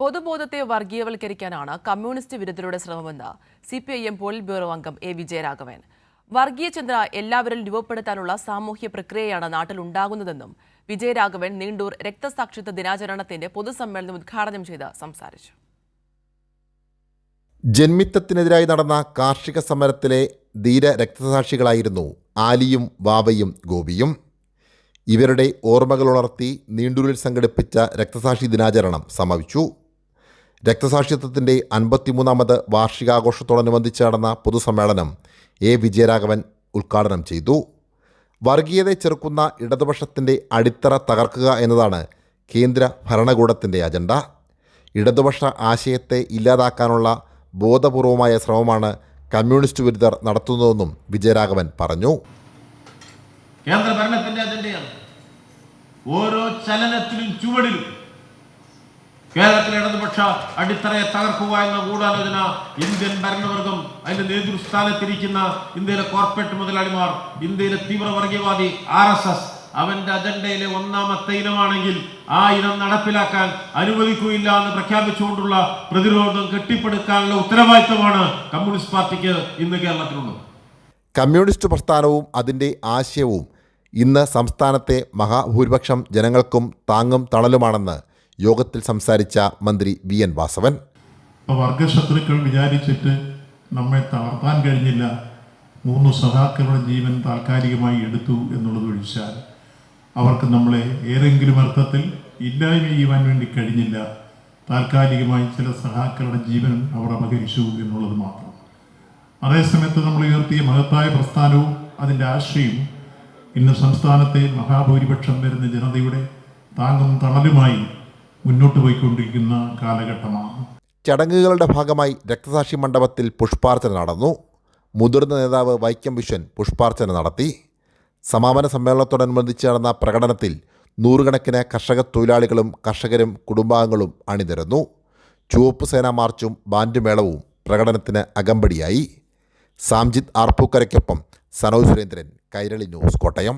പൊതുബോധത്തെ വർഗീയവൽക്കരിക്കാനാണ് communist വിരുദ്ധരുടെ ശ്രമമെന്ന് CPIM polit bureau അംഗം A. Vijayaraghavan. വർഗീയ ചിന്ത എല്ലാവരിലും രൂപപ്പെടുത്താനുള്ള സാമൂഹ്യ പ്രക്രിയയാണ് നാട്ടിലുണ്ടാകുന്നതെന്നും വിജയരാഘവൻ നീണ്ടൂർ രക്തസാക്ഷിത്വ ദിനാചരണത്തിന്റെ പൊതുസമ്മേളനം ഉദ്ഘാടനം ചെയ്ത് സംസാരിച്ചു. ജന്മിത്തത്തിനെതിരായി നടന്ന കാർഷിക സമരത്തിലെ ധീര രക്തസാക്ഷികളായിരുന്നു ആലിയും വാവയും ഗോപിയും. ഇവരുടെ ഓർമ്മകൾ ഉണർത്തി നീണ്ടൂരിൽ സംഘടിപ്പിച്ച രക്തസാക്ഷി ദിനാചരണം സമാപിച്ചു. രക്തസാക്ഷിത്വത്തിൻ്റെ 53ാമത് വാർഷികാഘോഷത്തോടനുബന്ധിച്ച് നടന്ന പൊതുസമ്മേളനം A. വിജയരാഘവൻ ഉദ്ഘാടനം ചെയ്തു. വർഗീയതയെ ചെറുക്കുന്ന ഇടതുപക്ഷത്തിൻ്റെ അടിത്തറ തകർക്കുക എന്നതാണ് കേന്ദ്ര ഭരണകൂടത്തിൻ്റെ അജണ്ട. ഇടതുപക്ഷ ആശയത്തെ ഇല്ലാതാക്കാനുള്ള ബോധപൂർവമായ ശ്രമമാണ് കമ്മ്യൂണിസ്റ്റ് വിരുദ്ധർ നടത്തുന്നതെന്നും വിജയരാഘവൻ പറഞ്ഞു. കേന്ദ്ര ഭരണത്തിന്റെ അജണ്ടയാണ്. ഓരോ ചലനത്തിലും ചുവടിലും കേരളത്തിലെ ഇടതുപക്ഷ അടിത്തറയെ തകർക്കുക എന്ന ഗൂഢാലോചന ഇന്ത്യൻ ഭരണവർഗം, അതിന്റെ നേതൃസ്ഥാനത്തിരിക്കുന്ന ഇന്ത്യയിലെ കോർപ്പറേറ്റ് മുതലാളിമാർ, ഇന്ത്യയിലെ തീവ്രവർഗീയവാദി RSS അവന്റെ അജണ്ടയിലെ ഒന്നാമത്തെ ഇനമാണെങ്കിൽ ആ ഇനം നടപ്പിലാക്കാൻ അനുവദിക്കുകയില്ല എന്ന് പ്രഖ്യാപിച്ചുകൊണ്ടുള്ള പ്രതിരോധം കെട്ടിപ്പടുക്കാനുള്ള ഉത്തരവാദിത്തമാണ് കമ്മ്യൂണിസ്റ്റ് പാർട്ടിക്ക് ഇന്ന് കേരളത്തിലുള്ളത്. കമ്മ്യൂണിസ്റ്റ് പ്രസ്ഥാനവും അതിൻ്റെ ആശയവും ഇന്ന് സംസ്ഥാനത്തെ മഹാഭൂരിപക്ഷം ജനങ്ങൾക്കും താങ്ങും തണലുമാണെന്ന് യോഗത്തിൽ സംസാരിച്ച മന്ത്രി VN വാസവൻ. വർഗശത്രുക്കൾ വിചാരിച്ചിട്ട് നമ്മെ തളർത്താൻ കഴിഞ്ഞില്ല. 3 സഖാക്കളുടെ ജീവൻ താൽക്കാലികമായി എടുത്തു എന്നുള്ളത് ഒഴിച്ചാൽ അവർക്ക് നമ്മളെ ഏതെങ്കിലും അർത്ഥത്തിൽ ഇല്ലായ്മ ചെയ്യുവാൻ വേണ്ടി കഴിഞ്ഞില്ല. താൽക്കാലികമായി ചില സഖാക്കളുടെ ജീവൻ അവർ അപഹരിച്ചു എന്നുള്ളത് മാത്രം. അതേസമയത്ത് നമ്മൾ ഉയർത്തിയ മഹത്തായ പ്രസ്ഥാനവും അതിൻ്റെ ആശയവും ഇന്ന് സംസ്ഥാനത്തെ മഹാഭൂരിപക്ഷം വരുന്ന ജനതയുടെ താങ്ങും തണലുമായി മുന്നോട്ട് പോയിക്കൊണ്ടിരിക്കുന്ന കാലഘട്ടമാണ്. ചടങ്ങുകളുടെ ഭാഗമായി രക്തസാക്ഷി മണ്ഡപത്തിൽ പുഷ്പാർച്ചന നടന്നു. മുതിർന്ന നേതാവ് വൈക്കം വിശ്വൻ പുഷ്പാർച്ചന നടത്തി. സമാപന സമ്മേളനത്തോടനുബന്ധിച്ച് നടന്ന പ്രകടനത്തിൽ നൂറുകണക്കിന് കർഷക തൊഴിലാളികളും കർഷകരും കുടുംബാംഗങ്ങളും അണിനിരന്നു. ചുവപ്പ് സേന മാർച്ചും ബാൻഡ് മേളവും പ്രകടനത്തിന് അകമ്പടിയായി. സാംജിത് ആർപ്പൂക്കരയ്ക്കൊപ്പം സനോജ് സുരേന്ദ്രൻ, കൈരളി ന്യൂസ്, കോട്ടയം.